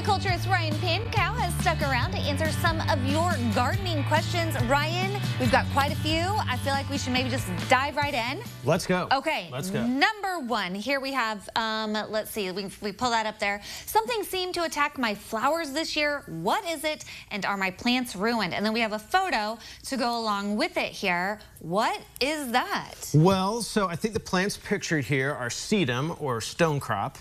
Horticulturist Ryan Pankow has stuck around to answer some of your gardening questions. Ryan, we've got quite a few. I feel like we should maybe just dive right in. Let's go. Okay. Let's go. Number one, here we have, let's see, we pull that up there. Something seemed to attack my flowers this year. What is it? And are my plants ruined? And then we have a photo to go along with it here. What is that? Well, so I think the plants pictured here are sedum or stonecrop.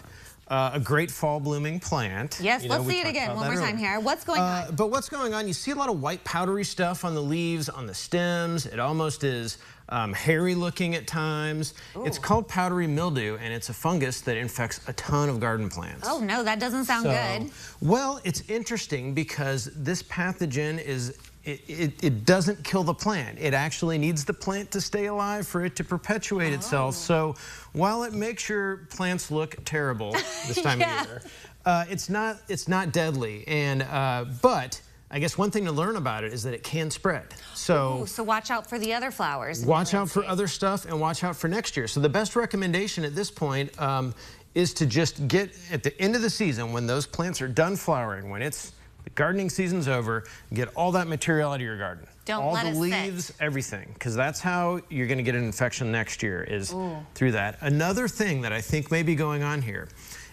A great fall blooming plant. Yes, let's see it again one more time here. What's going on? But what's going on, you see a lot of white powdery stuff on the leaves, on the stems. It almost is hairy looking at times. Ooh. It's called powdery mildew, and it's a fungus that infects a ton of garden plants. Oh no, that doesn't sound good. Well, it's interesting because this pathogen is it doesn't kill the plant. It actually needs the plant to stay alive for it to perpetuate itself. So while it makes your plants look terrible this time of year, it's not deadly. And but I guess one thing to learn about it is that it can spread. So watch out for the other flowers. Watch out for other stuff and watch out for next year. So the best recommendation at this point is to just get at the end of the season when those plants are done flowering, when the gardening season's over, get all that material out of your garden. Don't let it sit. All the leaves, everything, because that's how you're going to get an infection next year is through that. Another thing that I think may be going on here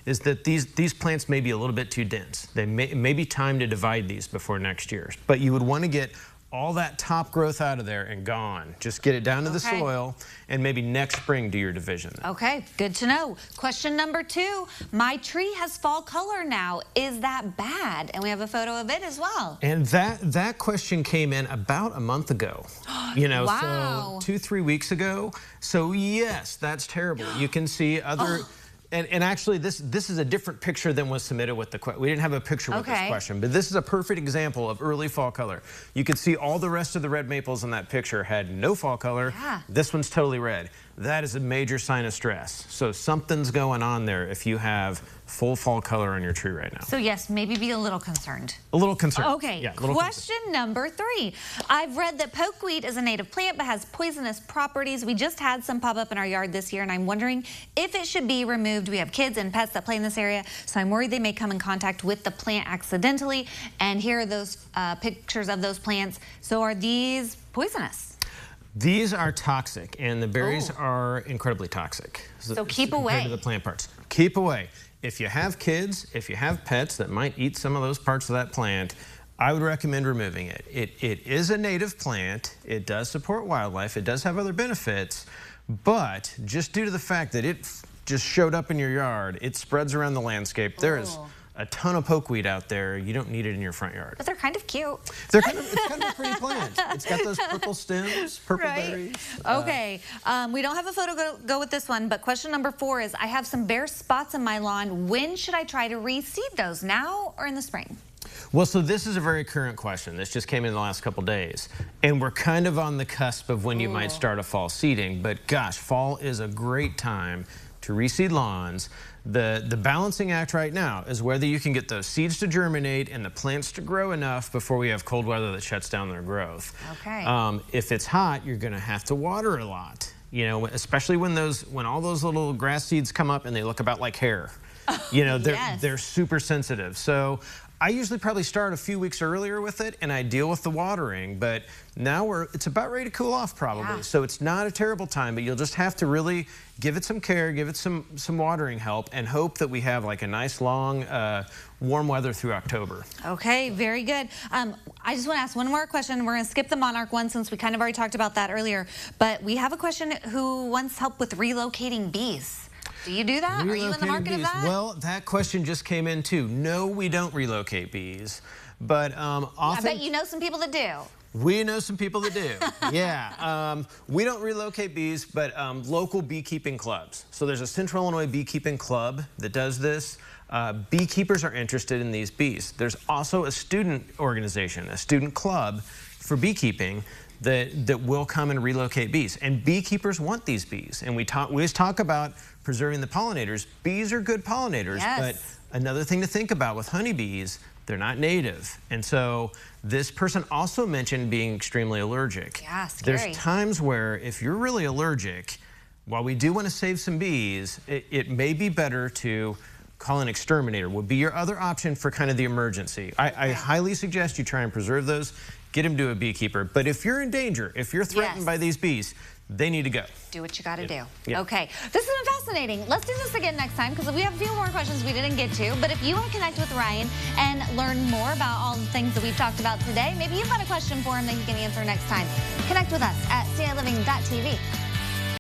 is that these plants may be a little bit too dense. It may be time to divide these before next year. But you would want to get all that top growth out of there and gone. Just get it down to the soil, and maybe next spring do your division. Okay, good to know. Question number 2, my tree has fall color now. Is that bad? And we have a photo of it as well. And that question came in about a month ago. You know, wow. So 2-3 weeks ago. So yes, that's terrible. You can see other... And actually, this is a different picture than was submitted with the question. We didn't have a picture with this question, but this is a perfect example of early fall color. You could see all the rest of the red maples in that picture had no fall color. Yeah. This one's totally red. That is a major sign of stress. So something's going on there if you have full fall color on your tree right now. So yes, maybe be a little concerned. A little concerned. Okay, yeah, question number 3. I've read that pokeweed is a native plant but has poisonous properties. We just had some pop up in our yard this year, and I'm wondering if it should be removed. We have kids and pets that play in this area, so I'm worried they may come in contact with the plant accidentally. And here are those pictures of those plants. So are these poisonous? These are toxic, and the berries are incredibly toxic. So keep away. Compared to the plant parts. Keep away. If you have kids, if you have pets that might eat some of those parts of that plant, I would recommend removing it. It is a native plant. It does support wildlife. It does have other benefits, but just due to the fact that it just showed up in your yard, it spreads around the landscape. There is a ton of pokeweed out there. You don't need it in your front yard. But they're kind of cute. It's kind of a pretty plant. It's got those purple stems, purple berries. Okay, we don't have a photo go with this one, but question number 4 is, I have some bare spots in my lawn. When should I try to reseed those, now or in the spring? Well, so this is a very current question. This just came in the last couple days. And we're kind of on the cusp of when you might start a fall seeding. But gosh, fall is a great time to reseed lawns. The balancing act right now is whether you can get those seeds to germinate and the plants to grow enough before we have cold weather that shuts down their growth. Okay. If it's hot, you're going to have to water a lot. You know, especially when all those little grass seeds come up and they look about like hair. You know, they're super sensitive. So I usually probably start a few weeks earlier with it, and I deal with the watering, but now it's about ready to cool off probably. Yeah. So it's not a terrible time, but you'll just have to really give it some care, give it some watering help, and hope that we have like a nice long warm weather through October. Okay, very good. I just want to ask one more question. We're going to skip the monarch one since we kind of already talked about that earlier, but we have a question who wants help with relocating bees. Do you do that? Are you in the market of that? Well, that question just came in too. No, we don't relocate bees, but often... I bet you know some people that do. We know some people that do, yeah. We don't relocate bees, but local beekeeping clubs. So there's a Central Illinois beekeeping club that does this. Beekeepers are interested in these bees. There's also a student organization, a student club for beekeeping that will come and relocate bees. And beekeepers want these bees. And we always talk about preserving the pollinators. Bees are good pollinators, but another thing to think about with honeybees, they're not native. And so this person also mentioned being extremely allergic. Yeah, scary. There's times where if you're really allergic, while we do want to save some bees, it may be better to call an exterminator would be your other option for kind of the emergency. I highly suggest you try and preserve those. Get them to a beekeeper. But if you're in danger, if you're threatened by these bees, they need to go. Do what you got to do. Yeah. Okay. This has been fascinating. Let's do this again next time because we have a few more questions we didn't get to. But if you want to connect with Ryan and learn more about all the things that we've talked about today, maybe you've got a question for him that he can answer next time. Connect with us at ciLiving.tv.